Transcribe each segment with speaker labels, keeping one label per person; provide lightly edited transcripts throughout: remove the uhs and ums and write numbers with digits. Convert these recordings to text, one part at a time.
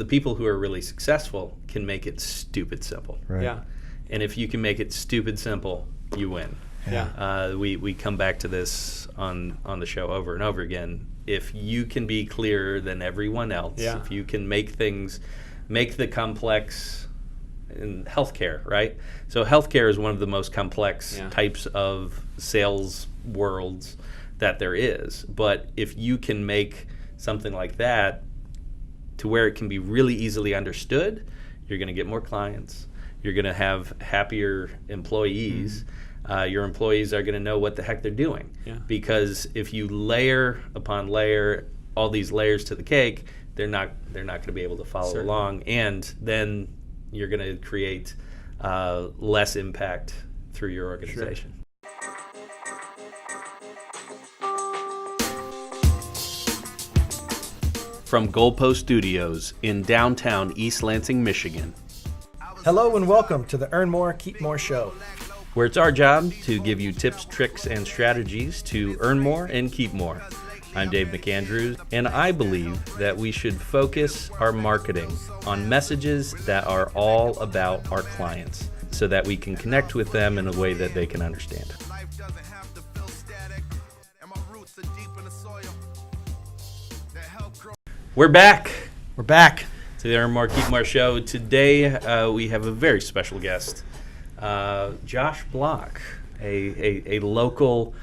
Speaker 1: The people who are really successful can make it stupid simple.
Speaker 2: Right.
Speaker 3: Yeah.
Speaker 1: And if you can make it stupid simple, you win.
Speaker 3: Yeah.
Speaker 1: We come back to this on the show over and over again. If you can be clearer than everyone else, if you can make the complex in healthcare, right? So healthcare is one of the most complex types of sales worlds that there is. But if you can make something like that to where it can be really easily understood, you're going to get more clients. You're going to have happier employees. Your employees are going to know what the heck they're doing.
Speaker 3: Yeah.
Speaker 1: Because if you layer upon layer all these layers to the cake, they're not going to be able to follow along, and then you're going to create less impact through your organization. From Goalpost Studios in downtown East Lansing, Michigan,
Speaker 2: Hello and welcome to the Earn More, Keep More show.
Speaker 1: where it's our job to give you tips, tricks, and strategies to earn more and keep more. I'm Dave McAndrews, and I believe that we should focus our marketing on messages that are all about our clients so that we can connect with them in a way that they can understand. We're back.
Speaker 2: We're back.
Speaker 1: To the Earn More, Keep More show. Today we have a very special guest, Josh Block, a local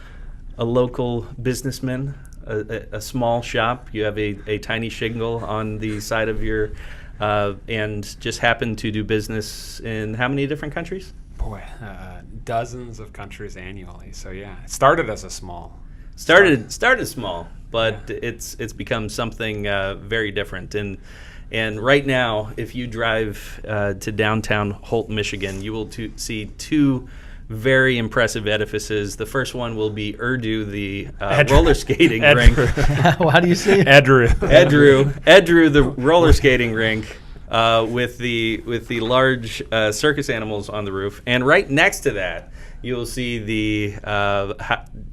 Speaker 1: businessman, a small shop. You have a tiny shingle on the side of your, and just happen to do business in how many different countries?
Speaker 3: Boy, dozens of countries annually. So yeah, it started as a small.
Speaker 1: Started small, but it's become something very different. And right now, if you drive to downtown Holt, Michigan, you will see two very impressive edifices. The first one will be Urdu, the roller skating rink.
Speaker 2: How do you say it?
Speaker 1: Edru, the roller skating rink, with the large circus animals on the roof. And right next to that, you'll see the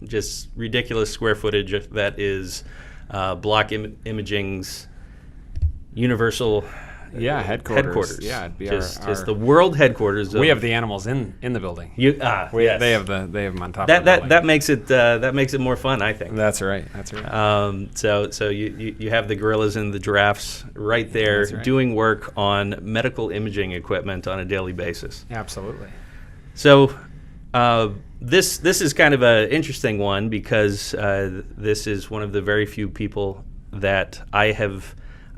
Speaker 1: just ridiculous square footage that is Block Imaging's Universal headquarters.
Speaker 3: Yeah, it'd be
Speaker 1: just the world headquarters.
Speaker 3: We have the animals in the building.
Speaker 1: Yes.
Speaker 3: They have them on top of the building.
Speaker 1: That makes it more fun, I think.
Speaker 3: That's right.
Speaker 1: So you have the gorillas and the giraffes right there doing work on medical imaging equipment on a daily basis.
Speaker 3: Absolutely.
Speaker 1: So this is kind of an interesting one because this is one of the very few people that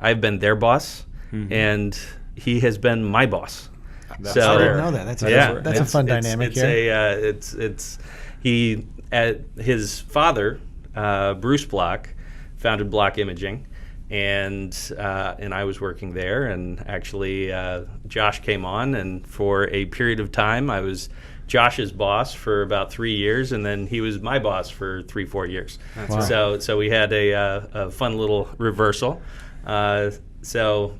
Speaker 1: I've been their boss, and he has been my boss.
Speaker 2: I didn't know that. That's a fun dynamic here.
Speaker 1: His father, Bruce Block, founded Block Imaging, and I was working there. And actually, Josh came on, and for a period of time, I was Josh's boss for about 3 years, and then he was my boss for 3-4 years.
Speaker 3: That's right.
Speaker 1: So we had a fun little reversal. So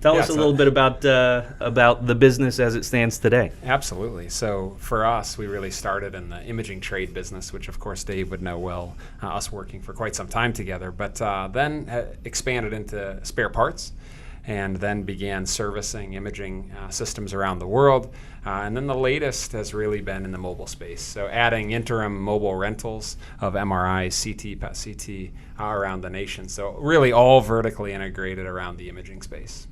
Speaker 1: tell us a little bit about the business as it stands today.
Speaker 3: Absolutely. So for us, we really started in the imaging trade business, which of course Dave would know well, us working for quite some time together, but then expanded into spare parts and then began servicing imaging systems around the world. And then the latest has really been in the mobile space. So adding interim mobile rentals of MRI, CT, PET-CT around the nation. So really all vertically integrated around the imaging space.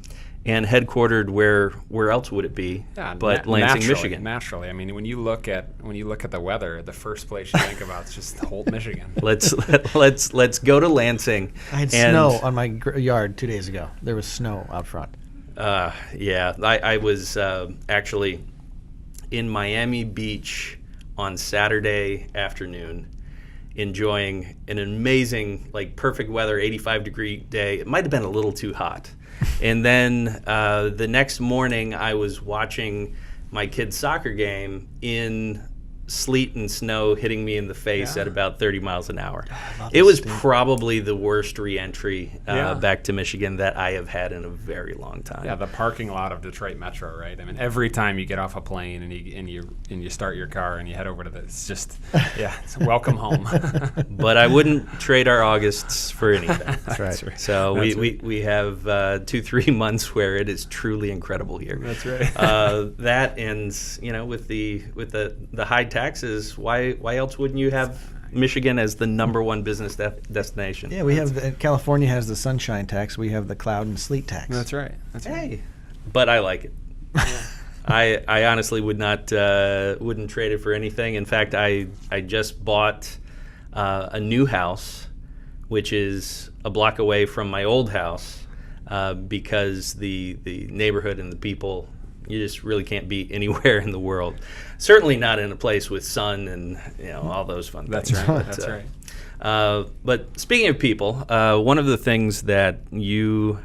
Speaker 1: And headquartered where else would it be? But Lansing, Michigan.
Speaker 3: Naturally, I mean, when you look at the weather, the first place you think about is just Holt, Michigan.
Speaker 1: Let's go to Lansing.
Speaker 2: I had snow on my yard 2 days ago. There was snow out front.
Speaker 1: I was actually in Miami Beach on Saturday afternoon, enjoying an amazing, perfect weather, 85-degree day. It might have been a little too hot. And then the next morning, I was watching my kid's soccer game in sleet and snow hitting me in the face at about 30 miles an hour.
Speaker 2: love
Speaker 1: It
Speaker 2: the
Speaker 1: was
Speaker 2: steam.
Speaker 1: probably the worst reentry
Speaker 3: Yeah.
Speaker 1: back to Michigan that I have had in a very long time.
Speaker 3: Yeah, the parking lot of Detroit Metro, right? I mean, every time you get off a plane and you start your car and you head over to it's just, it's welcome home.
Speaker 1: But I wouldn't trade our Augusts for anything.
Speaker 2: That's right.
Speaker 1: So
Speaker 3: That's
Speaker 1: we have 2-3 months where it is truly incredible here.
Speaker 3: That's right.
Speaker 1: That and with the high taxes, why else wouldn't you have Michigan as the number one business destination?
Speaker 2: Yeah, we have California has the sunshine tax. We have the cloud and sleet tax.
Speaker 3: That's right. That's right.
Speaker 1: Hey, but I like it. I honestly wouldn't trade it for anything. In fact, I just bought a new house, which is a block away from my old house, because the neighborhood and the people, you just really can't beat anywhere in the world. Certainly not in a place with sun and all those fun
Speaker 3: That's
Speaker 1: things.
Speaker 3: right.
Speaker 1: But,
Speaker 3: That's right.
Speaker 1: But speaking of people, one of the things that you,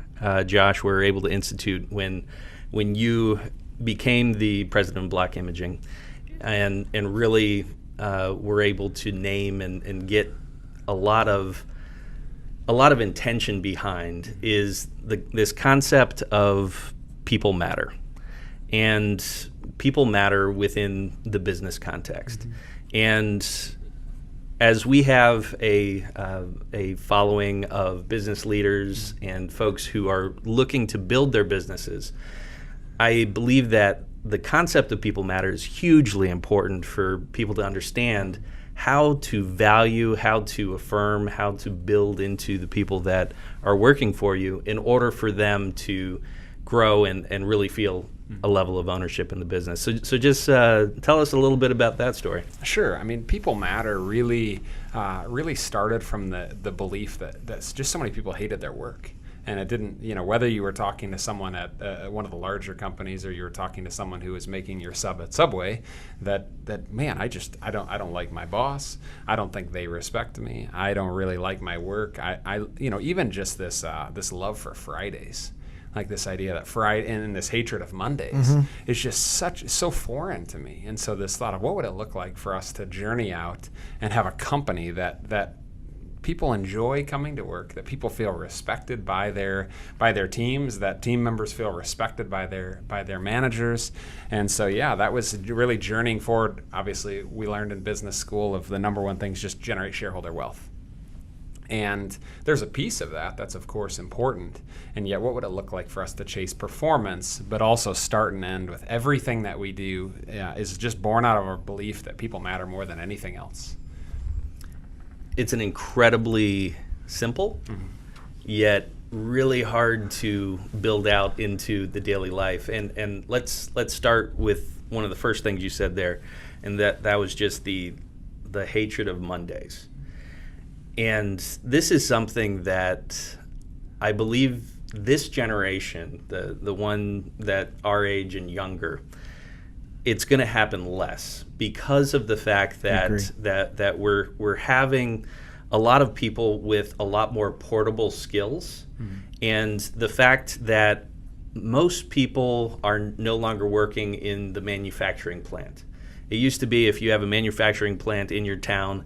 Speaker 1: Josh, were able to institute when you became the president of Block Imaging, and really were able to name and get a lot of intention behind is this concept of people matter. And people matter within the business context. Mm-hmm. And as we have a following of business leaders and folks who are looking to build their businesses, I believe that the concept of people matter is hugely important for people to understand how to value, how to affirm, how to build into the people that are working for you in order for them to grow and really feel a level of ownership in the business. So just tell us a little bit about that story.
Speaker 3: Sure. I mean, people matter really started from the belief that just so many people hated their work. And it didn't, whether you were talking to someone at one of the larger companies or you were talking to someone who was making your sub at Subway, that man, I don't like my boss. I don't think they respect me. I don't really like my work. I even just this love for Fridays, like this idea that Friday and this hatred of Mondays is just so foreign to me. And so this thought of what would it look like for us to journey out and have a company that people enjoy coming to work, that people feel respected by their teams, that team members feel respected by their managers. And so that was really journeying forward. Obviously, we learned in business school of the number one thing is just generate shareholder wealth. And there's a piece of that that's of course important. And yet what would it look like for us to chase performance, but also start and end with everything that we do is just born out of our belief that people matter more than anything else.
Speaker 1: It's an incredibly simple, yet really hard to build out into the daily life. And let's start with one of the first things you said there, and that was just the hatred of Mondays. And this is something that I believe this generation, the one that our age and younger, it's going to happen less because of the fact that we're having a lot of people with a lot more portable skills, and the fact that most people are no longer working in the manufacturing plant. It used to be if you have a manufacturing plant in your town,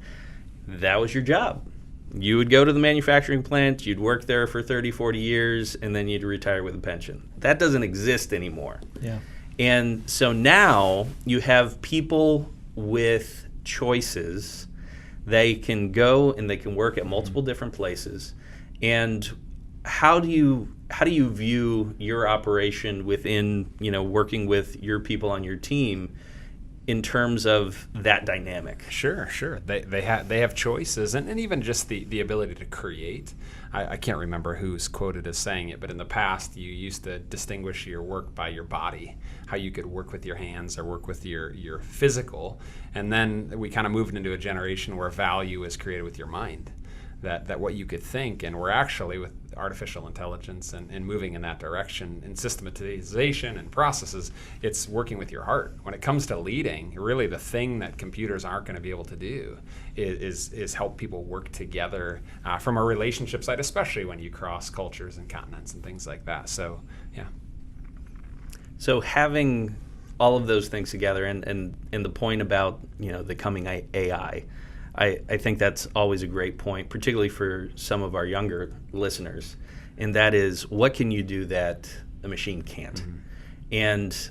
Speaker 1: that was your job. You would go to the manufacturing plant, you'd work there for 30, 40 years, and then you'd retire with a pension. That doesn't exist anymore.
Speaker 2: Yeah.
Speaker 1: And so now you have people with choices. They can go and they can work at multiple different places. And how do you view your operation within, working with your people on your team in terms of that dynamic?
Speaker 3: Sure. They have choices, and even just the ability to create. I can't remember who's quoted as saying it, but in the past you used to distinguish your work by your body, how you could work with your hands or work with your physical, and then we kind of moved into a generation where value is created with your mind. That what you could think, and we're actually with artificial intelligence and moving in that direction in systematization and processes, it's working with your heart. When it comes to leading, really the thing that computers aren't going to be able to do is help people work together from a relationship side, especially when you cross cultures and continents and things like that. So, yeah.
Speaker 1: So having all of those things together, and the point about the coming AI, I think that's always a great point, particularly for some of our younger listeners, and that is, what can you do that a machine can't? Mm-hmm. And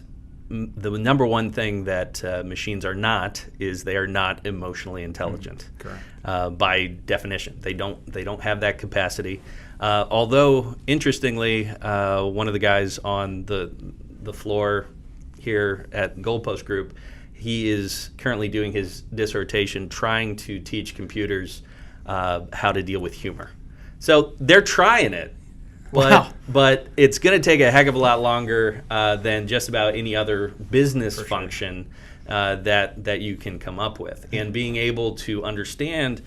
Speaker 1: the number one thing that machines are not is they are not emotionally intelligent.
Speaker 3: Correct.
Speaker 1: By definition, they don't have that capacity. Although interestingly, one of the guys on the floor here at Goalpost Group, he is currently doing his dissertation trying to teach computers how to deal with humor. So they're trying it. But it's going to take a heck of a lot longer than just about any other business function that you can come up with. And being able to understand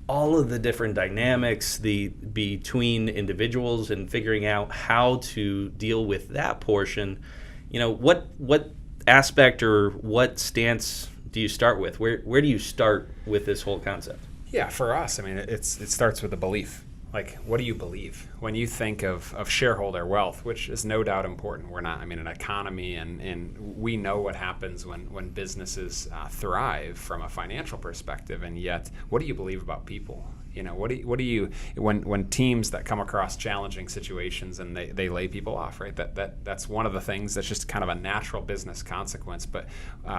Speaker 1: all of the different dynamics between individuals and figuring out how to deal with that portion, what aspect or what stance do you start with? Where do you start with this whole concept?
Speaker 3: Yeah, for us, I mean, it starts with a belief. Like, what do you believe? When you think of shareholder wealth, which is no doubt important, we're not, an economy, and we know what happens when businesses thrive from a financial perspective, and yet, what do you believe about people? What do you when teams that come across challenging situations and they lay people off, right? That's one of the things that's just kind of a natural business consequence. But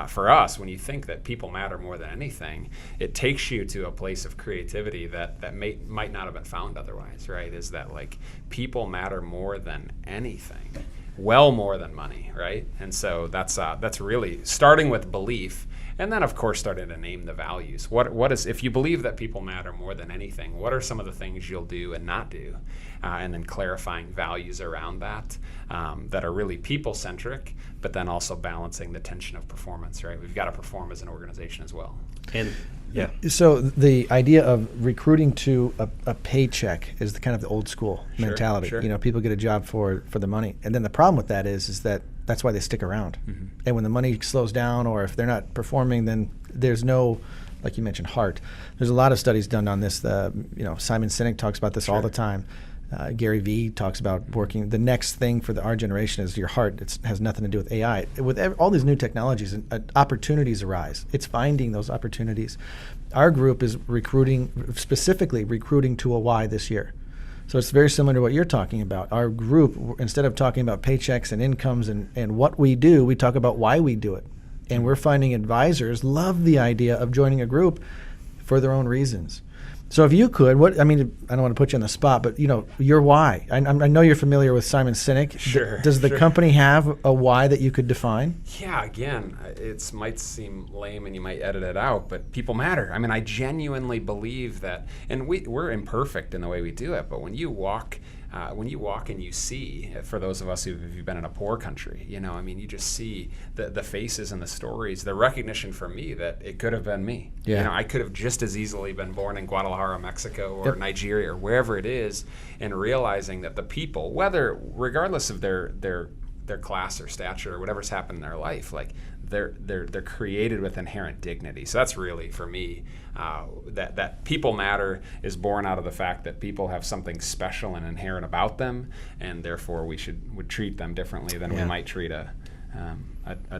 Speaker 3: for us, when you think that people matter more than anything, it takes you to a place of creativity that might not have been found otherwise, right? Is that, like, people matter more than anything, well more than money, right? And so that's really starting with belief. And then, of course, starting to name the values. What is, if you believe that people matter more than anything, what are some of the things you'll do and not do? And then clarifying values around that are really people-centric, but then also balancing the tension of performance, right? We've got to perform as an organization as well.
Speaker 1: And yeah.
Speaker 2: So the idea of recruiting to a paycheck is the kind of the old school mentality.
Speaker 3: Sure.
Speaker 2: People get a job for the money. And then the problem with that is that that's why they stick around. Mm-hmm. And when the money slows down, or if they're not performing, then there's no, like you mentioned, heart. There's a lot of studies done on this. Simon Sinek talks about this all the time. Gary Vee talks about working. The next thing for our generation is your heart. It has nothing to do with AI. With all these new technologies, opportunities arise. It's finding those opportunities. Our group is specifically recruiting to a why this year. So it's very similar to what you're talking about. Our group, instead of talking about paychecks and incomes and what we do, we talk about why we do it. And we're finding advisors love the idea of joining a group for their own reasons. So if you could, I don't want to put you on the spot, but your why. I know you're familiar with Simon Sinek.
Speaker 3: Sure.
Speaker 2: Does the company have a why that you could define?
Speaker 3: Yeah, again, it might seem lame and you might edit it out, but people matter. I genuinely believe that, and we're imperfect in the way we do it, but when you walk and you see, for those of us who've been in a poor country, you just see the faces and the stories, the recognition for me that it could have been me.
Speaker 2: Yeah.
Speaker 3: I could have just as easily been born in Guadalajara, Mexico, or Nigeria, or wherever it is, and realizing that the people, regardless of their class or stature or whatever's happened in their life, like they're created with inherent dignity. So that's really, for me, that people matter is born out of the fact that people have something special and inherent about them, and therefore would treat them differently than we might treat a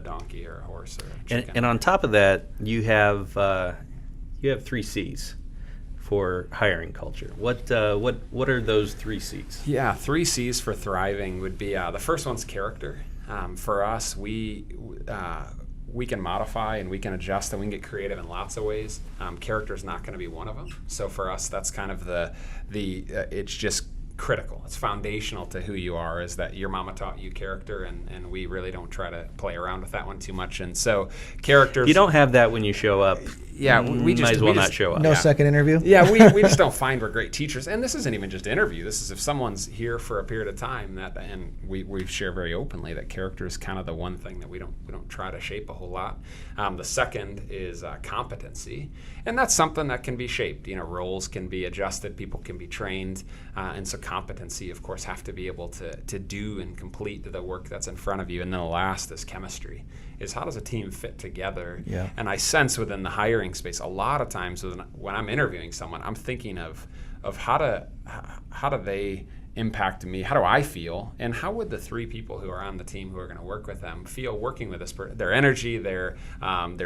Speaker 3: donkey or a horse or a chicken.
Speaker 1: And on top of that, you have 3 C's for hiring culture. What are those 3 C's?
Speaker 3: Yeah, 3 C's for thriving would be the first one's character. For us, we can modify and we can adjust and we can get creative in lots of ways. Character is not going to be one of them. So for us, that's kind of it's just critical. It's foundational to who you are, is that your mama taught you character, and we really don't try to play around with that one too much. And so characters...
Speaker 1: You don't have that when you show up.
Speaker 3: Yeah, we just...
Speaker 1: Might as well not show up.
Speaker 2: No second interview?
Speaker 3: Yeah, we just don't find we're great teachers. And this isn't even just interview. This is if someone's here for a period of time, and we share very openly that character is kind of the one thing that we don't try to shape a whole lot. The second is competency. And that's something that can be shaped. Roles can be adjusted, people can be trained, and so competency, of course, have to be able to do and complete the work that's in front of you. And then the last is chemistry, is how does a team fit together?
Speaker 2: Yeah.
Speaker 3: And I sense within the hiring space, a lot of times when I'm interviewing someone, I'm thinking of how do they impact me? How do I feel? And how would the 3 people who are on the team who are going to work with them feel working with this person? Their energy, their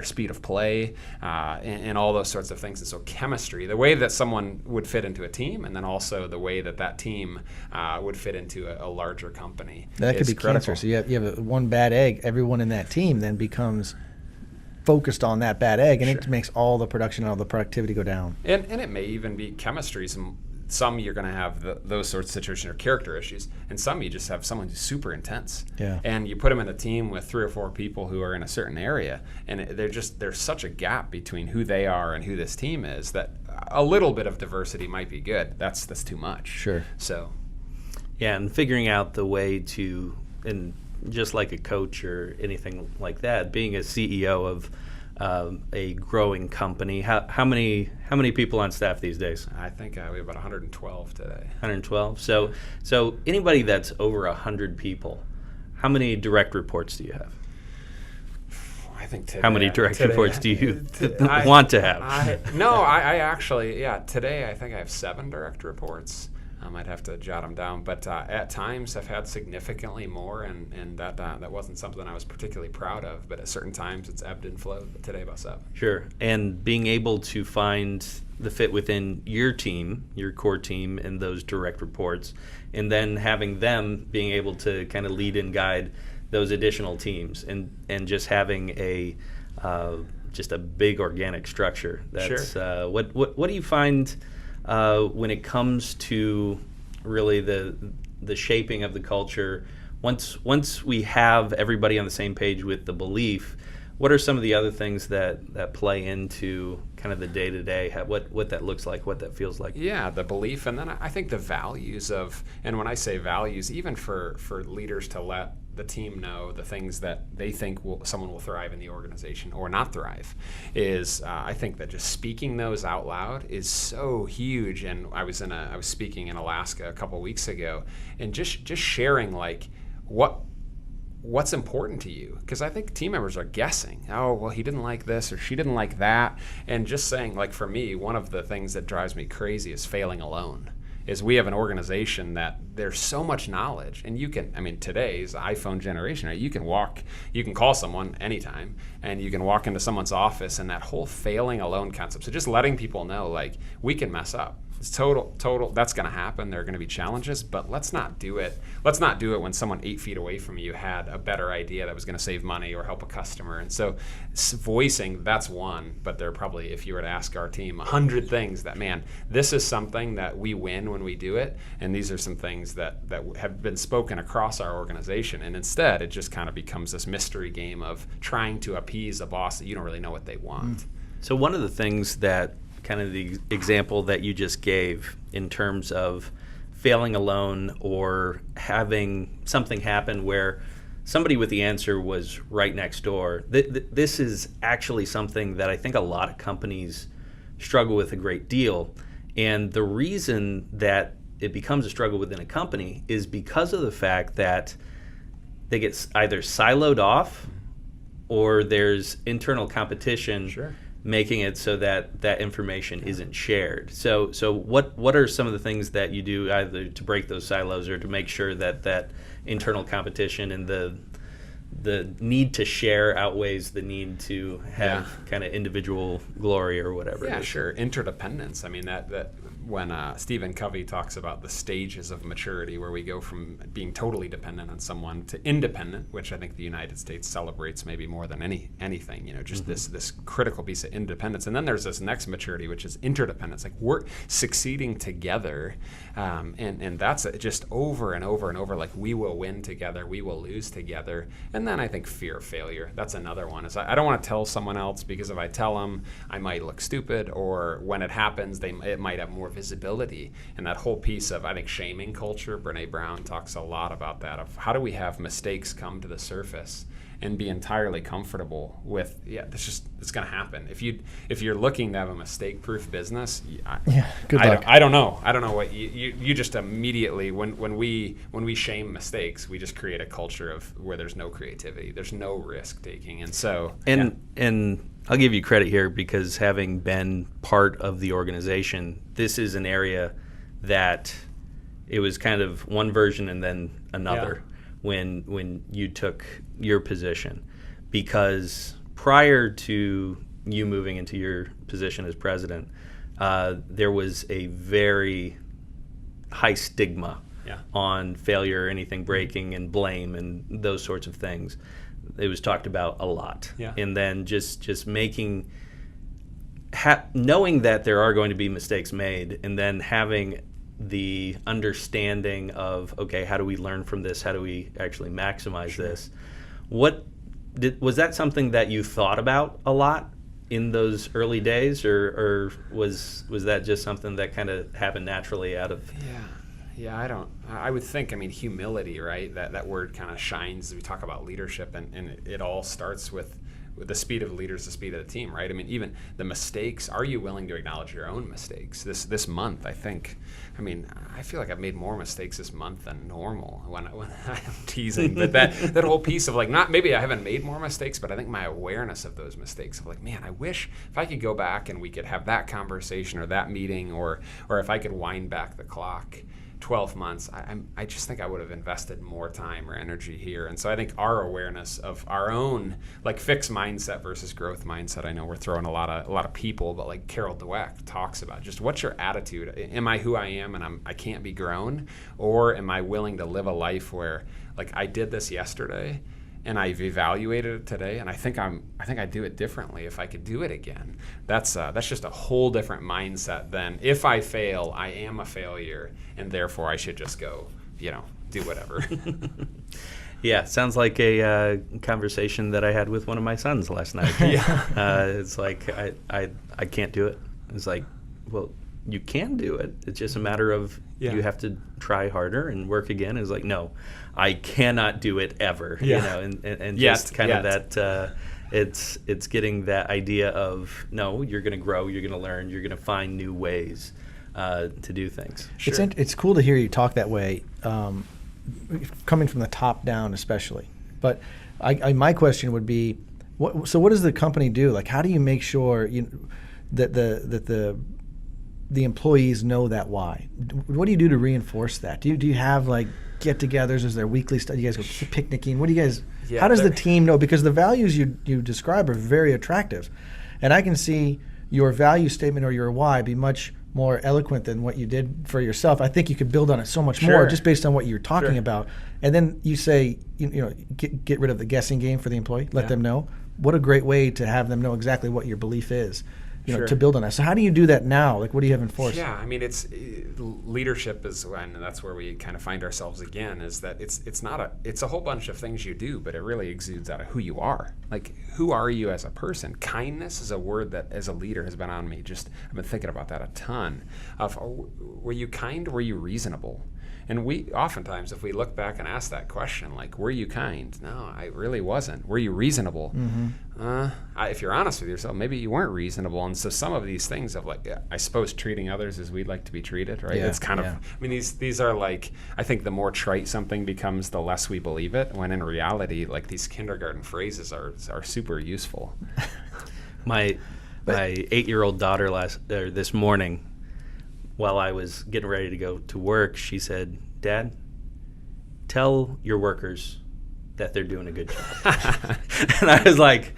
Speaker 3: speed of play, and all those sorts of things. And so chemistry, the way that someone would fit into a team, and then also the way that that team would fit into a larger company.
Speaker 2: That could be
Speaker 3: critical.
Speaker 2: cancer. So you have one bad egg. Everyone in that team then becomes focused on that bad egg, and it makes all the production and all the productivity go down. And
Speaker 3: it may even be chemistry. Some you're going to have those sorts of situations or character issues, and some you just have someone who's super intense.
Speaker 2: Yeah.
Speaker 3: And you put them in a team with 3 or 4 people who are in a certain area, and there's such a gap between who they are and who this team is that a little bit of diversity might be good. That's too much.
Speaker 2: Sure.
Speaker 3: So.
Speaker 1: Yeah, and figuring out the way to, and just like a coach or anything like that, being a CEO of a growing company. How many people on staff these days?
Speaker 3: I think we have about 112 today.
Speaker 1: 112. So anybody that's over 100 people, how many direct reports do you have?
Speaker 3: I think today.
Speaker 1: How many direct reports do you want to have?
Speaker 3: I actually, today I think I have 7 direct reports. I'd have to jot them down, but at times I've had significantly more, and that wasn't something I was particularly proud of. But at certain times it's ebbed and flowed. But today about 7.
Speaker 1: Sure, and being able to find the fit within your team, your core team, and those direct reports, and then having them being able to kind of lead and guide those additional teams, and just having a big organic structure. That's
Speaker 3: sure.
Speaker 1: What do you find? When it comes to really the shaping of the culture, once we have everybody on the same page with the belief, what are some of the other things that play into kind of the day-to-day, what that looks like, what that feels like?
Speaker 3: Yeah, the belief, and then I think the values of, and when I say values, even for leaders to let the team know the things that they think someone will thrive in the organization or not thrive, is I think that just speaking those out loud is so huge. And I was speaking in Alaska a couple weeks ago, and just sharing like what's important to you, because I think team members are guessing, oh well, he didn't like this or she didn't like that, and just saying, like, for me, one of the things that drives me crazy is failing alone. Is we have an organization that there's so much knowledge, and today's iPhone generation, right? You can call someone anytime, and you can walk into someone's office, and that whole failing alone concept. So just letting people know, like, we can mess up. It's total. That's going to happen. There are going to be challenges, but let's not do it. Let's not do it when someone 8 feet away from you had a better idea that was going to save money or help a customer. And so, voicing, that's one. But there are probably, if you were to ask our team, 100 things that, man, this is something that we win when we do it, and these are some things that have been spoken across our organization. And instead, it just kind of becomes this mystery game of trying to appease a boss that you don't really know what they want.
Speaker 1: So one of the things that kind of the example that you just gave in terms of failing alone or having something happen where somebody with the answer was right next door, this is actually something that I think a lot of companies struggle with a great deal. And the reason that it becomes a struggle within a company is because of the fact that they get either siloed off or there's internal competition.
Speaker 3: Sure.
Speaker 1: Making it so that that information isn't shared. So what are some of the things that you do either to break those silos or to make sure that internal competition and the need to share outweighs the need to have kind of individual glory or whatever?
Speaker 3: Yeah, sure. Interdependence. I mean, that when Stephen Covey talks about the stages of maturity, where we go from being totally dependent on someone to independent, which I think the United States celebrates maybe more than anything, just this critical piece of independence. And then there's this next maturity, which is interdependence, like we're succeeding together, and that's just over and over and over, like we will win together, we will lose together. And then I think fear of failure, that's another one, is I don't want to tell someone else, because if I tell them, I might look stupid, or when it happens, it might have more visibility. And that whole piece of, I think, shaming culture, Brene Brown talks a lot about that, of how do we have mistakes come to the surface and be entirely comfortable with, it's going to happen. If you're looking to have a mistake-proof business,
Speaker 2: good luck.
Speaker 3: I don't know what you just immediately, when we shame mistakes, we just create a culture of where there's no creativity, there's no risk taking, and so
Speaker 1: and I'll give you credit here, because having been part of the organization, this is an area that it was kind of one version and then another when you took your position, because prior to you moving into your position as president, there was a very high stigma on failure, anything breaking, and blame, and those sorts of things. It was talked about a lot. And then just making, knowing that there are going to be mistakes made, and then having the understanding of, okay, how do we learn from this? How do we actually maximize this? Was that something that you thought about a lot in those early days, or was that just something that kind of happened naturally out of?
Speaker 3: I would think, humility, right? That word kind of shines as we talk about leadership, and it all starts with the speed of leaders, the speed of the team, right? Even the mistakes, are you willing to acknowledge your own mistakes? This month, I think, I feel like I've made more mistakes this month than normal when I'm teasing, but that whole piece of not, maybe I haven't made more mistakes, but I think my awareness of those mistakes of man, I wish if I could go back and we could have that conversation or that meeting, or if I could wind back the clock 12 months, I just think I would have invested more time or energy here. And so I think our awareness of our own fixed mindset versus growth mindset, I know we're throwing a lot of people, but Carol Dweck talks about just what's your attitude? Am I who I am and I can't be grown? Or am I willing to live a life where I did this yesterday and I've evaluated it today, and I think I'd do it differently if I could do it again. That's just a whole different mindset than if I fail, I am a failure, and therefore I should just go, do whatever.
Speaker 1: Yeah, sounds like a conversation that I had with one of my sons last night. It's I can't do it. It's well, you can do it. It's just a matter of you have to try harder and work again. It's no, I cannot do it ever. And just kind of that. It's getting that idea of no, you're going to grow, you're going to learn, you're going to find new ways to do things.
Speaker 2: Sure. It's cool to hear you talk that way, coming from the top down, especially. But my question would be, what does the company do? How do you make sure that the employees know that why? What do you do to reinforce that? Do you have get-togethers? Is there weekly stuff? You guys go picnicking? What do you guys? How does the team know? Because the values you describe are very attractive, and I can see your value statement or your why be much more eloquent than what you did for yourself. I think you could build on it so much more just based on what you're talking about. And then you say, get rid of the guessing game for the employee. Let them know. What a great way to have them know exactly what your belief is. To build on that. So how do you do that now? What do you have enforced?
Speaker 3: It's leadership is when, and that's where we kind of find ourselves again, is that it's a whole bunch of things you do, but it really exudes out of who you are. Who are you as a person? Kindness is a word that as a leader has been on me. I've been thinking about that a ton. Were you kind? Were you reasonable? And we oftentimes, if we look back and ask that question, were you kind? No, I really wasn't. Were you reasonable? Mm-hmm. If you're honest with yourself, maybe you weren't reasonable. And so some of these things of I suppose treating others as we'd like to be treated, right? It's kind of, these are I think the more trite something becomes, the less we believe it, when in reality, these kindergarten phrases are super useful.
Speaker 1: My 8-year-old daughter this morning, while I was getting ready to go to work, she said, "Dad, tell your workers that they're doing a good job." And I was like,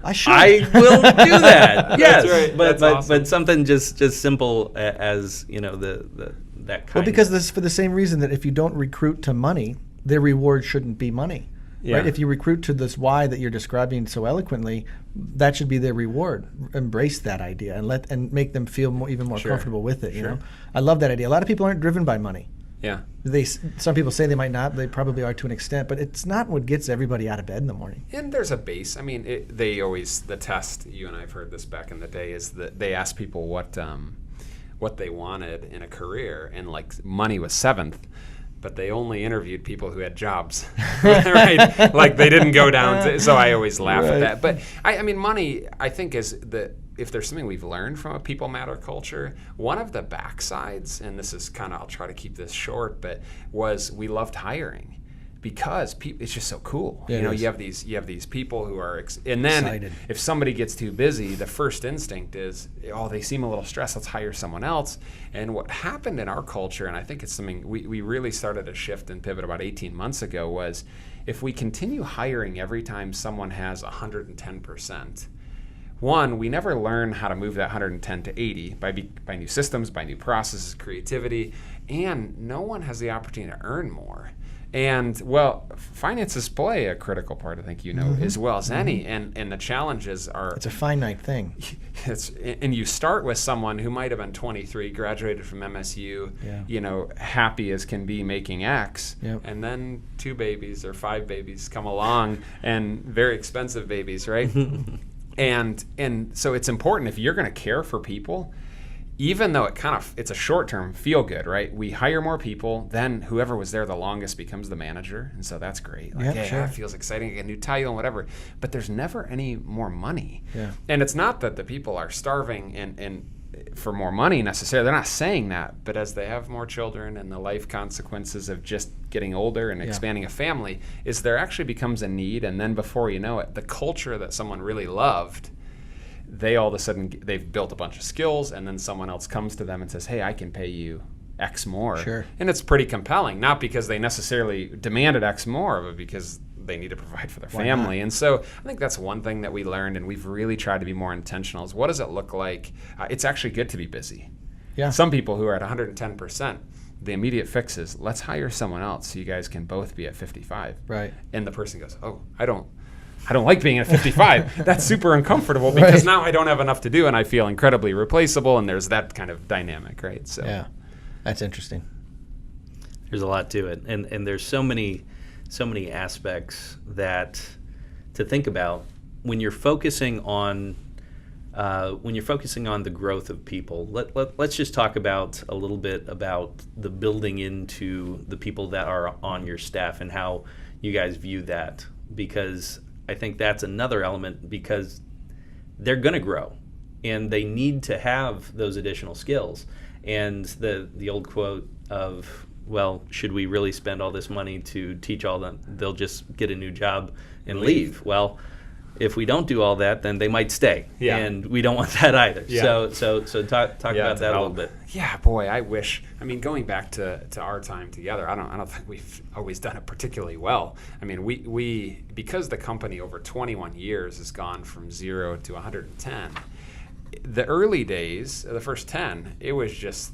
Speaker 1: I will do that. Yes,
Speaker 3: that's right.
Speaker 1: But something just simple as that kind.
Speaker 2: Well, because this for the same reason that if you don't recruit to money, their reward shouldn't be money. Yeah. Right? If you recruit to this why that you're describing so eloquently, that should be their reward. Embrace that idea and make them feel even more comfortable with it. I love that idea. A lot of people aren't driven by money.
Speaker 3: Yeah.
Speaker 2: Some people say they might not. They probably are to an extent, but it's not what gets everybody out of bed in the morning.
Speaker 3: And there's a base. The test, you and I have heard this back in the day, is that they ask people what they wanted in a career, and money was 7th. But they only interviewed people who had jobs, right? They didn't go down. So I always laugh at that. But money, I think, is if there's something we've learned from a people matter culture, one of the backsides, and this is I'll try to keep this short, but was we loved hiring. because it's just so cool.
Speaker 2: Yeah,
Speaker 3: you have these people who are and then
Speaker 2: excited.
Speaker 3: If somebody gets too busy, the first instinct is, oh, they seem a little stressed, let's hire someone else. And what happened in our culture, and I think it's something we really started to shift and pivot about 18 months ago, was if we continue hiring every time someone has 110%, one, we never learn how to move that 110 to 80 by new systems, by new processes, creativity, and no one has the opportunity to earn more. And, well, finances play a critical part, I think as well as any, and the challenges are...
Speaker 2: It's a finite thing.
Speaker 3: And you start with someone who might have been 23, graduated from MSU, happy as can be, making X, and then 2 babies or 5 babies come along, and very expensive babies, right? And so it's important, if you're going to care for people, even though it's a short-term feel-good, right? We hire more people, then whoever was there the longest becomes the manager, and so that's great. That feels exciting, I get a new title and whatever, but there's never any more money.
Speaker 2: Yeah.
Speaker 3: And it's not that the people are starving and for more money necessarily. They're not saying that, but as they have more children and the life consequences of just getting older and expanding a family, is there actually becomes a need, and then before you know it, the culture that someone really loved, they all of a sudden, they've built a bunch of skills, and then someone else comes to them and says, hey, I can pay you X more.
Speaker 2: Sure.
Speaker 3: And it's pretty compelling, not because they necessarily demanded X more, but because they need to provide for their family. And so I think that's one thing that we learned, and we've really tried to be more intentional, is what does it look like? It's actually good to be busy.
Speaker 2: Yeah.
Speaker 3: Some people who are at 110%, the immediate fix is, let's hire someone else so you guys can both be at 55.
Speaker 2: Right.
Speaker 3: And the person goes, oh, I don't like being at 55. That's super uncomfortable because now I don't have enough to do and I feel incredibly replaceable, and there's that kind of dynamic, right? So
Speaker 2: yeah, that's interesting.
Speaker 1: There's a lot to it, and there's so many aspects that to think about when you're focusing on the growth of people. Let's just talk about a little bit about the building into the people that are on your staff and how you guys view that, because I think that's another element, because they're going to grow and they need to have those additional skills. And the old quote of, well, should we really spend all this money to teach all them? They'll just get a new job and leave. Well, if we don't do all that, then they might stay, and we don't want that either. So talk about that a little bit.
Speaker 3: Yeah, boy, I wish. I mean, going back to our time together, I don't think we've always done it particularly well. I mean, we because the company over 21 years has gone from 0 to 110. The early days, the first 10, it was just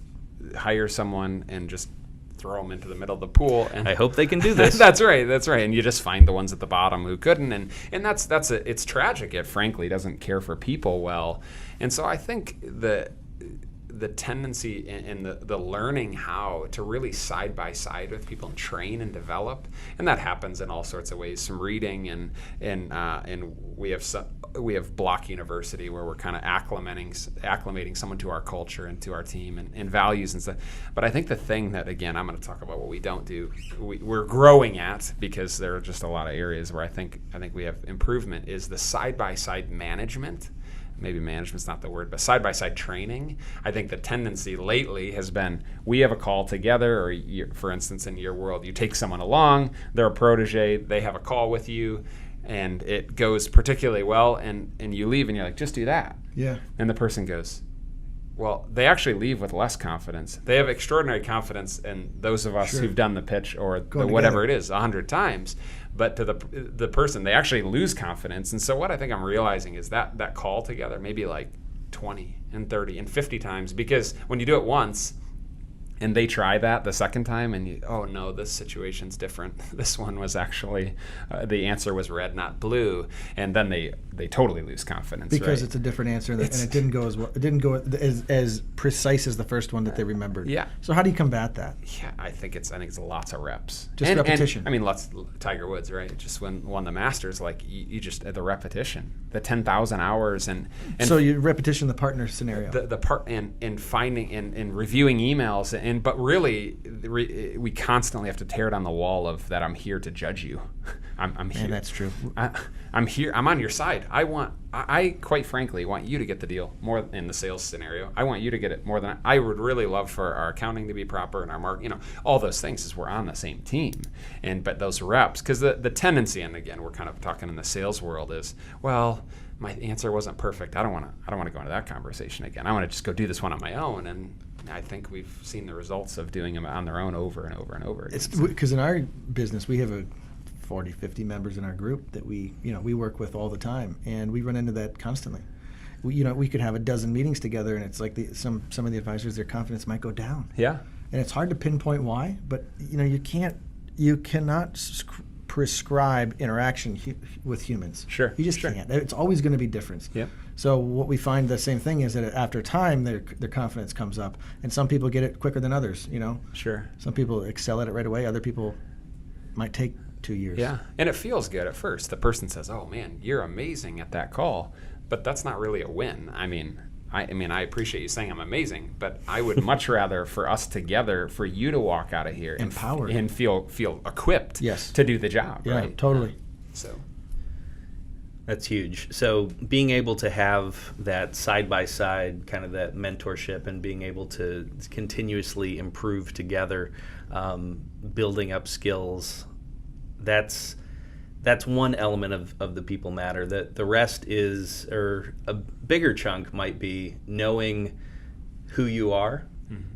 Speaker 3: hire someone and just throw them into the middle of the pool. And
Speaker 1: I hope they can do this.
Speaker 3: That's right. And you just find the ones at the bottom who couldn't. And it's tragic. It frankly doesn't care for people well. And so I think the tendency and the learning how to really side by side with people and train and develop, and that happens in all sorts of ways. Some reading and we have Block University where we're kind of acclimating someone to our culture and to our team and values and stuff. But I think the thing that, again, I'm going to talk about what we don't do, we're growing at, because there are just a lot of areas where I think we have improvement, is the side by side management. Maybe management's not the word, but side-by-side training. I think the tendency lately has been, we have a call together, or for instance, in your world, you take someone along, they're a protege, they have a call with you, and it goes particularly well, and you leave and you're like, just do that.
Speaker 2: Yeah.
Speaker 3: And the person goes, well, they actually leave with less confidence. They have extraordinary confidence in those of us who've done the pitch or whatever it is 100 times. But to the person, they actually lose confidence. And so what I think I'm realizing is that call together, maybe like 20 and 30 and 50 times, because when you do it once and they try that the second time and you, oh no, this situation's different. This one was actually, the answer was red, not blue. And then they totally lose confidence.
Speaker 2: Because
Speaker 3: right?
Speaker 2: It's a different answer, and it didn't go as well. It didn't go as precise as the first one that they remembered.
Speaker 3: Yeah.
Speaker 2: So how do you combat that?
Speaker 3: Yeah, I think it's lots of reps.
Speaker 2: Just repetition.
Speaker 3: And, I mean, Tiger Woods, right? Just won the Masters, like you just the repetition, the 10,000 hours, and
Speaker 2: so you repetition the partner scenario.
Speaker 3: The part and finding and reviewing emails but really, we constantly have to tear down the wall of that. I'm here to judge you. I'm here.
Speaker 2: And that's true.
Speaker 3: I'm here. I'm on your side. I quite frankly want you to get the deal more in the sales scenario. I want you to get it more than I would really love for our accounting to be proper and our all those things, is we're on the same team. But those reps, because the tendency, and again, we're kind of talking in the sales world, is, well, my answer wasn't perfect. I don't want to go into that conversation again. I want to just go do this one on my own. And I think we've seen the results of doing them on their own over and over and over again.
Speaker 2: It's because in our business, we have 40, 50 members in our group that we work with all the time, and we run into that constantly. We could have a dozen meetings together, and it's like some of the advisors, their confidence might go down.
Speaker 3: Yeah.
Speaker 2: And it's hard to pinpoint why, but you cannot prescribe interaction with humans.
Speaker 3: Sure.
Speaker 2: You just can't. It's always going to be different.
Speaker 3: Yep.
Speaker 2: So what we find, the same thing is that after time, their confidence comes up, and some people get it quicker than others.
Speaker 3: Sure.
Speaker 2: Some people excel at it right away. Other people might take 2 years.
Speaker 3: Yeah, and it feels good at first. The person says, "Oh man, you're amazing at that call," but that's not really a win. I mean, I appreciate you saying I'm amazing, but I would much rather for us together, for you to walk out of here
Speaker 2: empowered
Speaker 3: and feel equipped
Speaker 2: yes.
Speaker 3: to do the job.
Speaker 2: Yeah,
Speaker 3: right?
Speaker 2: Totally.
Speaker 3: So
Speaker 1: that's huge. So being able to have that side by side, kind of that mentorship, and being able to continuously improve together, building up skills, that's one element of the people matter. The rest is, or a bigger chunk might be, knowing who you are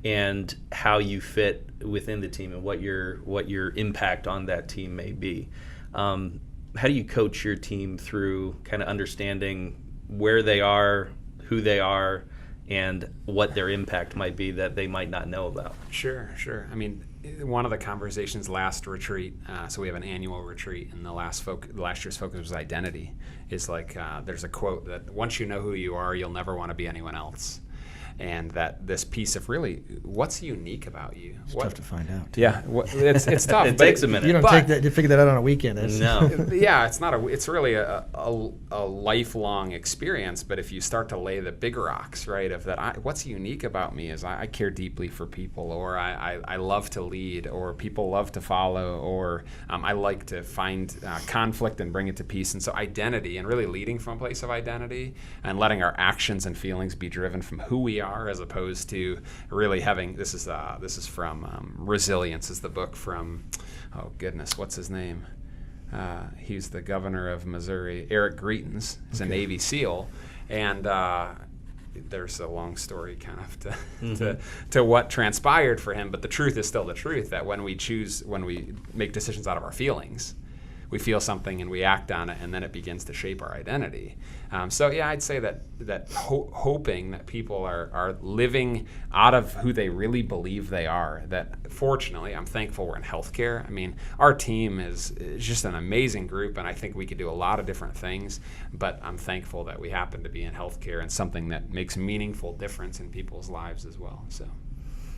Speaker 1: and how you fit within the team, and what your impact on that team may be. How do you coach your team through kind of understanding where they are, who they are, and what their impact might be that they might not know about?
Speaker 3: Sure. I mean, one of the conversations last retreat, so we have an annual retreat, and last year's focus was identity. Is like, there's a quote that, once you know who you are, you'll never want to be anyone else. And that this piece of really, what's unique about you?
Speaker 2: It's tough to find out.
Speaker 3: Yeah, it's tough.
Speaker 1: It takes a minute.
Speaker 2: You don't figure that out on a weekend.
Speaker 1: No.
Speaker 3: Yeah, it's really a lifelong experience. But if you start to lay the big rocks, right, of that, what's unique about me is I care deeply for people, or I love to lead, or people love to follow, or I like to find conflict and bring it to peace. And so identity, and really leading from a place of identity, and letting our actions and feelings be driven from who we are, as opposed to really having, this is from Resilience, is the book from, oh goodness, what's his name? He's the governor of Missouri, Eric Greitens. He's a Navy SEAL, and there's a long story kind of to what transpired for him, but the truth is still the truth, that when we make decisions out of our feelings, we feel something and we act on it, and then it begins to shape our identity. So yeah, I'd say that hoping that people are living out of who they really believe they are. That fortunately, I'm thankful we're in healthcare. I mean, our team is just an amazing group, and I think we could do a lot of different things. But I'm thankful that we happen to be in healthcare, and something that makes meaningful difference in people's lives as well.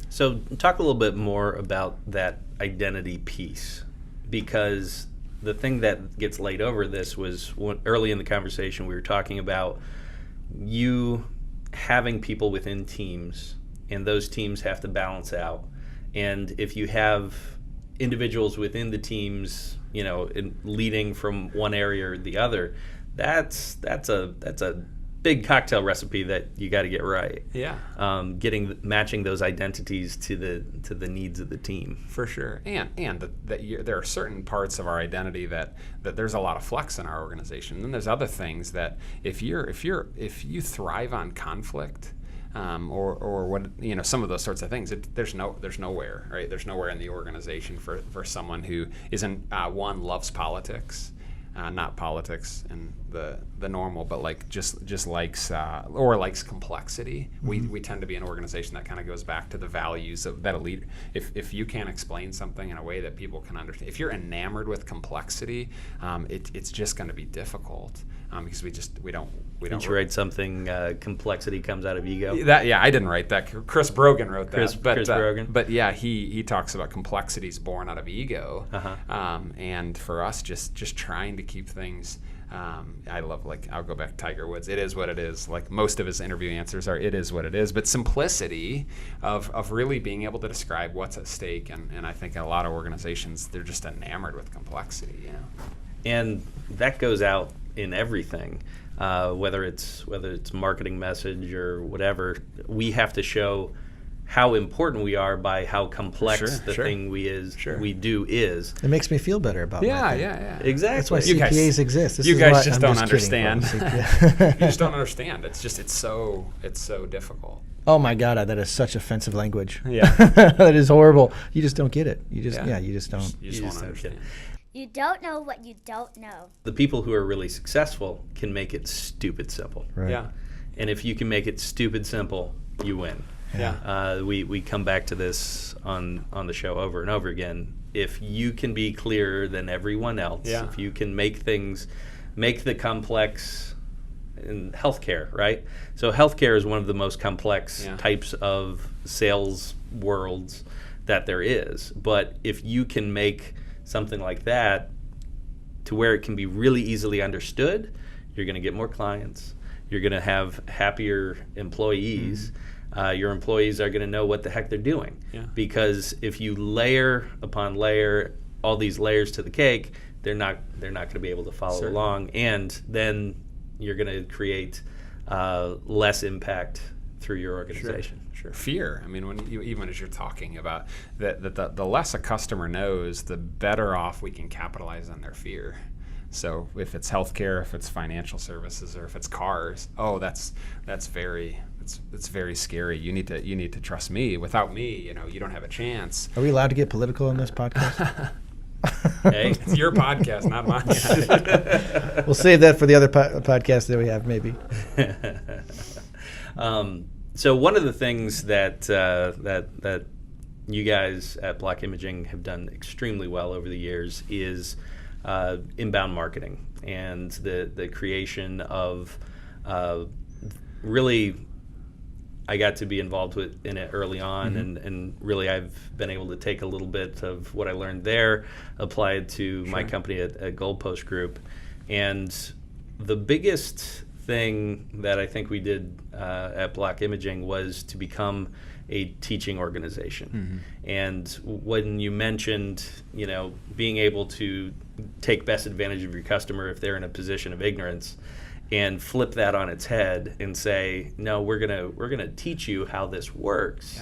Speaker 1: So talk a little bit more about that identity piece, because the thing that gets laid over this was, early in the conversation we were talking about you having people within teams, and those teams have to balance out. And if you have individuals within the teams, leading from one area or the other, that's a big cocktail recipe that you got to get right.
Speaker 3: Yeah.
Speaker 1: Matching those identities to the needs of the team. For sure.
Speaker 3: And there are certain parts of our identity that there's a lot of flex in our organization. And then there's other things that if you thrive on conflict, or what, some of those sorts of things, there's nowhere, right? There's nowhere in the organization for someone who isn't loves politics. Not politics and the normal, but just likes or likes complexity. Mm-hmm. We tend to be an organization that kind of goes back to the values of that elite. If you can't explain something in a way that people can understand, if you're enamored with complexity, it's just going to be difficult, because we don't.
Speaker 1: Did you write something? Complexity comes out of ego.
Speaker 3: I didn't write that. Chris Brogan wrote that.
Speaker 1: Chris Brogan.
Speaker 3: But yeah, he talks about complexities born out of ego, and for us, just trying to keep things I love, like, I'll go back to Tiger Woods. It is what it is. Like, most of his interview answers are, it is what it is. But simplicity of really being able to describe what's at stake. And I think a lot of organizations, they're just enamored with complexity, you know.
Speaker 1: And that goes out in everything, whether it's marketing message or whatever. We have to show how important we are by how complex the thing we do is.
Speaker 2: It makes me feel better about my thing.
Speaker 3: Yeah.
Speaker 1: Exactly.
Speaker 2: That's why CPAs exist.
Speaker 3: You guys just don't
Speaker 2: kidding,
Speaker 3: understand. You just don't understand. It's so difficult.
Speaker 2: Oh my God, that is such offensive language.
Speaker 3: Yeah.
Speaker 2: That is horrible. You just don't get it. You just don't.
Speaker 3: You just won't understand.
Speaker 4: You don't know what you don't know.
Speaker 1: The people who are really successful can make it stupid simple.
Speaker 2: Right.
Speaker 3: Yeah.
Speaker 1: And if you can make it stupid simple, you win.
Speaker 3: Yeah.
Speaker 1: We come back to this on the show over and over again. If you can be clearer than everyone else, if you can make the complex in healthcare, right? So healthcare is one of the most complex types of sales worlds that there is. But if you can make something like that to where it can be really easily understood, you're going to get more clients. You're going to have happier employees. Your employees are going to know what the heck they're doing.
Speaker 3: Yeah.
Speaker 1: Because if you layer upon layer all these layers to the cake, they're not going to be able to follow along, and then you're going to create less impact through your organization.
Speaker 3: Sure. Fear. I mean, even as you're talking about the less a customer knows, the better off we can capitalize on their fear. So if it's healthcare, if it's financial services, or if it's cars, that's very scary. You need to trust me. Without me, you don't have a chance.
Speaker 2: Are we allowed to get political in this podcast?
Speaker 1: Hey,
Speaker 3: it's your podcast, not mine.
Speaker 2: We'll save that for the other podcast that we have, maybe.
Speaker 1: So one of the things that you guys at Block Imaging have done extremely well over the years is inbound marketing and the creation of really. I got to be involved in it early on, and really I've been able to take a little bit of what I learned there, apply it to my company at Goalpost Group. And the biggest thing that I think we did at Block Imaging was to become a teaching organization. And when you mentioned, being able to take best advantage of your customer if they're in a position of ignorance, and flip that on its head and say, no, we're gonna teach you how this works.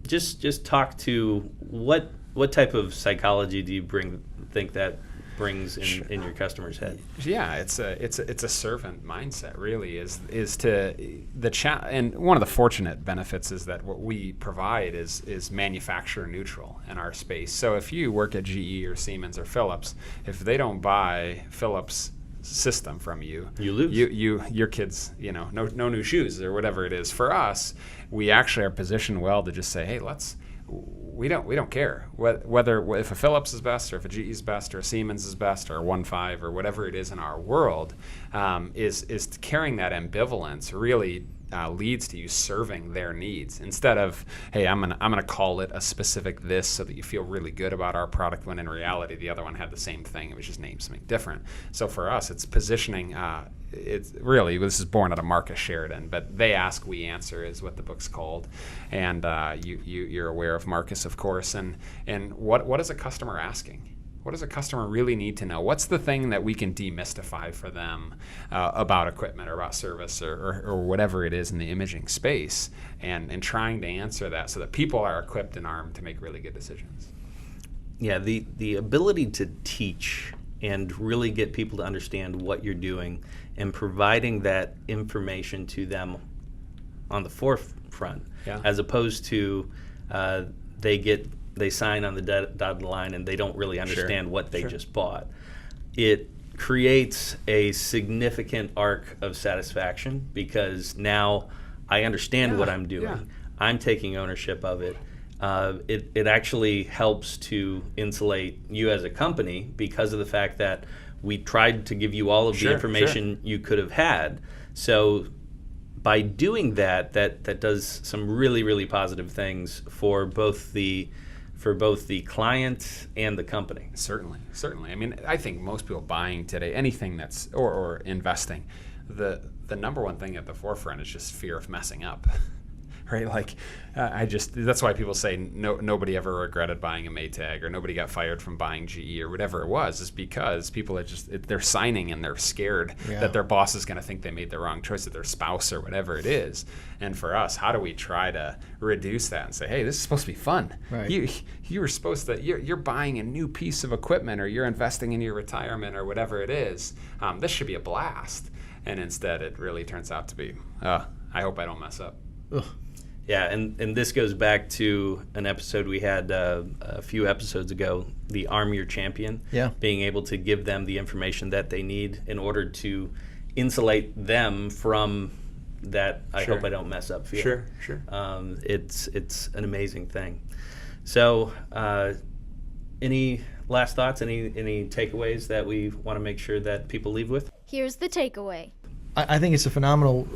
Speaker 1: Just talk to what type of psychology do you think that brings in your customer's head?
Speaker 3: Yeah, it's a servant mindset. Really, is to and one of the fortunate benefits is that what we provide is manufacturer neutral in our space. So if you work at GE or Siemens or Philips, if they don't buy Philips system from you
Speaker 1: lose.
Speaker 3: Your kids, no new shoes or whatever it is. For us, we actually are positioned well to just say, hey, we don't care whether if a Philips is best or if a GE is best or a Siemens is best or a 1.5 or whatever it is in our world, is carrying that ambivalence really leads to you serving their needs instead of, hey, I'm gonna call it a specific this so that you feel really good about our product, when in reality the other one had the same thing. It was just named something different. So for us, it's positioning. It's really, this is born out of Marcus Sheridan, but They Ask, We Answer is what the book's called, and you're aware of Marcus, of course. And what is a customer asking? What does a customer really need to know? What's the thing that we can demystify for them about equipment or about service or whatever it is in the imaging space, and trying to answer that so that people are equipped and armed to make really good decisions.
Speaker 1: Yeah, the ability to teach and really get people to understand what you're doing and providing that information to them on the forefront, as opposed to they sign on the dotted line and they don't really understand what they just bought. It creates a significant arc of satisfaction because now I understand what I'm doing. Yeah. I'm taking ownership of it. It actually helps to insulate you as a company because of the fact that we tried to give you all of the information you could have had. So by doing that does some really, really positive things for both the for both the client and the company.
Speaker 3: Certainly. I mean, I think most people buying today, anything that's, or investing, the number one thing at the forefront is just fear of messing up. Right? Like, that's why people say nobody ever regretted buying a Maytag, or nobody got fired from buying GE, or whatever it was, is because people are they're signing and they're scared that their boss is going to think they made the wrong choice, that their spouse or whatever it is. And for us, how do we try to reduce that and say, hey, this is supposed to be fun.
Speaker 2: Right.
Speaker 3: You were supposed to, you're buying a new piece of equipment, or you're investing in your retirement, or whatever it is. This should be a blast. And instead, it really turns out to be, I hope I don't mess up.
Speaker 2: Ugh.
Speaker 1: Yeah, and this goes back to an episode we had a few episodes ago, the Arm Your Champion.
Speaker 2: Yeah. Being
Speaker 1: able to give them the information that they need in order to insulate them from that I hope I don't mess up feeling.
Speaker 3: Sure.
Speaker 1: It's an amazing thing. So any last thoughts, any takeaways that we want to make sure that people leave with?
Speaker 4: Here's the takeaway.
Speaker 2: I think it's a phenomenal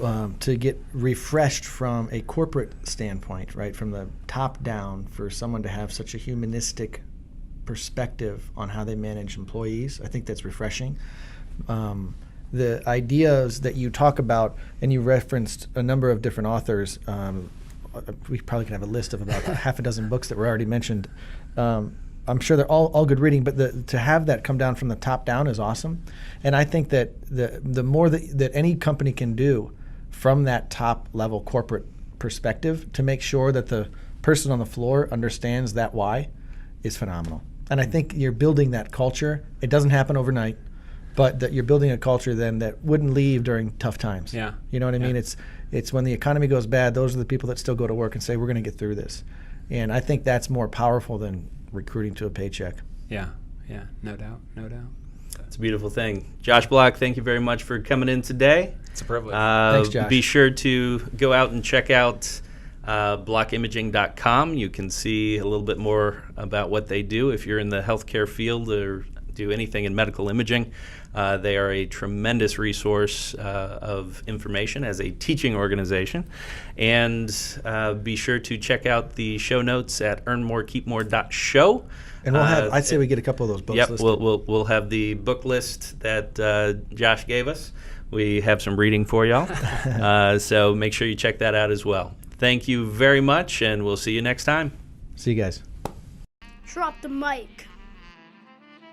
Speaker 2: to get refreshed from a corporate standpoint, right, from the top down, for someone to have such a humanistic perspective on how they manage employees. I think that's refreshing. The ideas that you talk about, and you referenced a number of different authors. We probably could have a list of about half a dozen books that were already mentioned. I'm sure they're all good reading, but to have that come down from the top down is awesome. And I think that the more that any company can do from that top level corporate perspective to make sure that the person on the floor understands that why is phenomenal. And I think you're building that culture. It doesn't happen overnight, but that you're building a culture then that wouldn't leave during tough times.
Speaker 3: Yeah.
Speaker 2: You know what I mean? It's when the economy goes bad, those are the people that still go to work and say, we're going to get through this. And I think that's more powerful than recruiting to a paycheck.
Speaker 3: Yeah, no doubt.
Speaker 1: It's a beautiful thing. Josh Block, thank you very much for coming in today.
Speaker 3: It's a privilege.
Speaker 2: Thanks, Josh.
Speaker 1: Be sure to go out and check out blockimaging.com. You can see a little bit more about what they do if you're in the healthcare field or do anything in medical imaging. They are a tremendous resource of information as a teaching organization. And be sure to check out the show notes at earnmorekeepmore.show.
Speaker 2: And we'll have, I'd say we get a couple of those books listed.
Speaker 1: We'll have the book list that Josh gave us. We have some reading for y'all. So make sure you check that out as well. Thank you very much, and we'll see you next time.
Speaker 2: See you guys.
Speaker 4: Drop the mic.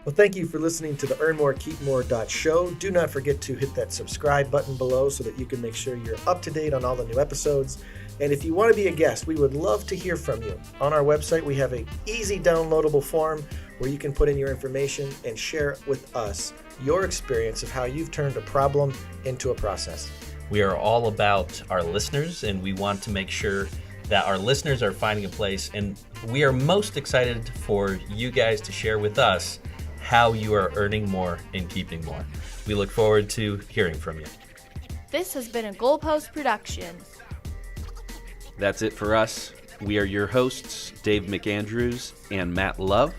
Speaker 2: Well, thank you for listening to the earnmorekeepmore.show. Do not forget to hit that subscribe button below so that you can make sure you're up to date on all the new episodes. And if you want to be a guest, we would love to hear from you. On our website, we have an easy downloadable form where you can put in your information and share with us your experience of how you've turned a problem into a process.
Speaker 1: We are all about our listeners, and we want to make sure that our listeners are finding a place. And we are most excited for you guys to share with us how you are earning more and keeping more. We look forward to hearing from you.
Speaker 5: This has been a Goalpost production.
Speaker 6: That's it for us. We are your hosts, Dave McAndrews and Matt Love.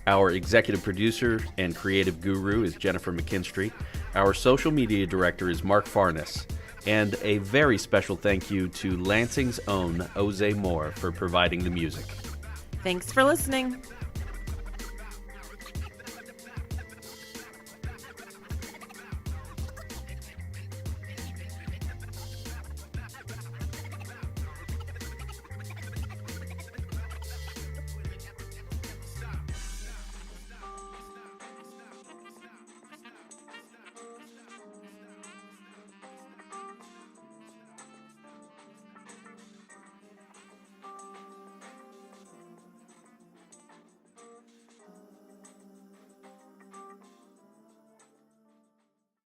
Speaker 6: Our executive producer and creative guru is Jennifer McKinstry. Our social media director is Mark Farnes. And a very special thank you to Lansing's own Jose Moore for providing the music.
Speaker 5: Thanks for listening.